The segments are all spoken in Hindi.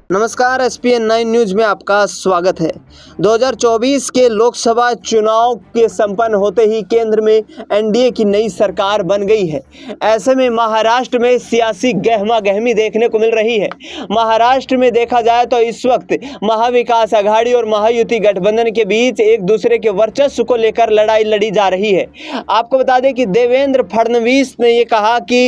नमस्कार, SPN 9 न्यूज में आपका स्वागत है। 2024 के लोकसभा चुनाव के संपन्न होते ही केंद्र में एनडीए की नई सरकार बन गई है। ऐसे में महाराष्ट्र में सियासी गहमा गहमी देखने को मिल रही है। महाराष्ट्र में देखा जाए तो इस वक्त महाविकास आघाड़ी और महायुति गठबंधन के बीच एक दूसरे के वर्चस्व को लेकर लड़ाई लड़ी जा रही है। आपको बता दें कि देवेंद्र फडणवीस ने ये कहा कि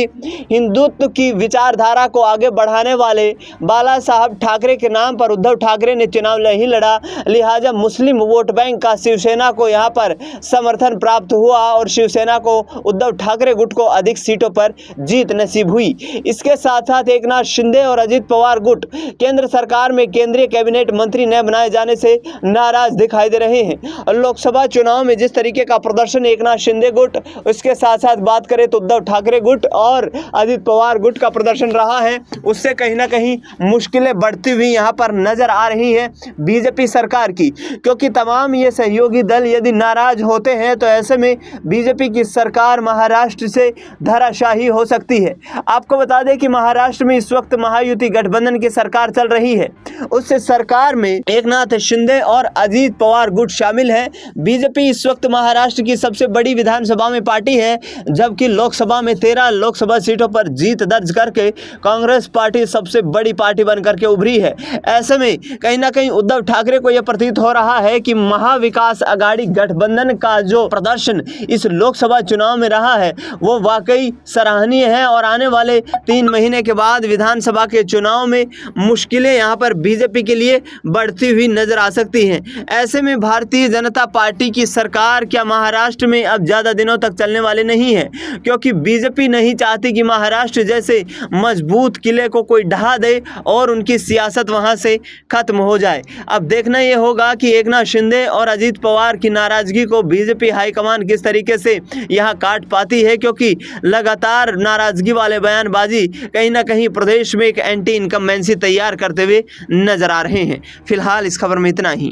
हिंदुत्व की विचारधारा को आगे बढ़ाने वाले बाला साहब ठाकरे के नाम पर उद्धव ठाकरे ने चुनाव नहीं लड़ा, लिहाजा मुस्लिम वोट बैंक का शिवसेना को यहां पर समर्थन प्राप्त हुआ और शिवसेना को उद्धव ठाकरे गुट को अधिक सीटों पर जीत नसीब हुई। इसके साथ साथ एकनाथ शिंदे और अजित पवार गुट केंद्र सरकार में केंद्रीय कैबिनेट मंत्री न बनाए जाने से नाराज दिखाई दे रहे हैं। और लोकसभा चुनाव में जिस तरीके का प्रदर्शन एकनाथ शिंदे गुट, उसके साथ साथ बात करें तो उद्धव ठाकरे गुट और अजित पवार गुट का प्रदर्शन रहा है, उससे कहीं ना कहीं मुश्किलें बढ़ती हुई यहां पर नजर आ रही है बीजेपी सरकार की, क्योंकि तमाम ये सहयोगी दल यदि नाराज होते हैं तो ऐसे में बीजेपी की सरकार महाराष्ट्र से धराशाही हो सकती है। आपको बता दें कि महाराष्ट्र में इस वक्त महायुति गठबंधन की सरकार चल रही है। उससे सरकार में एकनाथ शिंदे और अजित पवार गुट शामिल है। बीजेपी इस वक्त महाराष्ट्र की सबसे बड़ी विधानसभा में पार्टी है, जबकि लोकसभा में 13 लोकसभा सीटों पर जीत दर्ज करके कांग्रेस पार्टी सबसे बड़ी पार्टी बनकर के उभरी है। ऐसे में कहीं ना कहीं उद्धव ठाकरे को यह प्रतीत हो रहा है कि महाविकास आघाड़ी गठबंधन का जो प्रदर्शन इस लोकसभा चुनाव में रहा है वो वाकई सराहनीय है और आने वाले 3 महीने के बाद विधानसभा के चुनाव में मुश्किलें यहां पर बीजेपी के लिए बढ़ती हुई नजर आ सकती हैं। ऐसे में भारतीय जनता पार्टी की सरकार क्या महाराष्ट्र में अब ज्यादा दिनों तक चलने वाले नहीं है, क्योंकि बीजेपी नहीं चाहती कि महाराष्ट्र जैसे मजबूत किले को कोई ढहा दे और उनकी सियासत वहां से खत्म हो जाए। अब देखना यह होगा कि एकनाथ शिंदे और अजित पवार की नाराजगी को बीजेपी हाईकमान किस तरीके से यहां काट पाती है, क्योंकि लगातार नाराजगी वाले बयानबाजी कहीं ना कहीं प्रदेश में एक एंटी इनकम्बेंसी तैयार करते हुए नजर आ रहे हैं। फिलहाल इस खबर में इतना ही।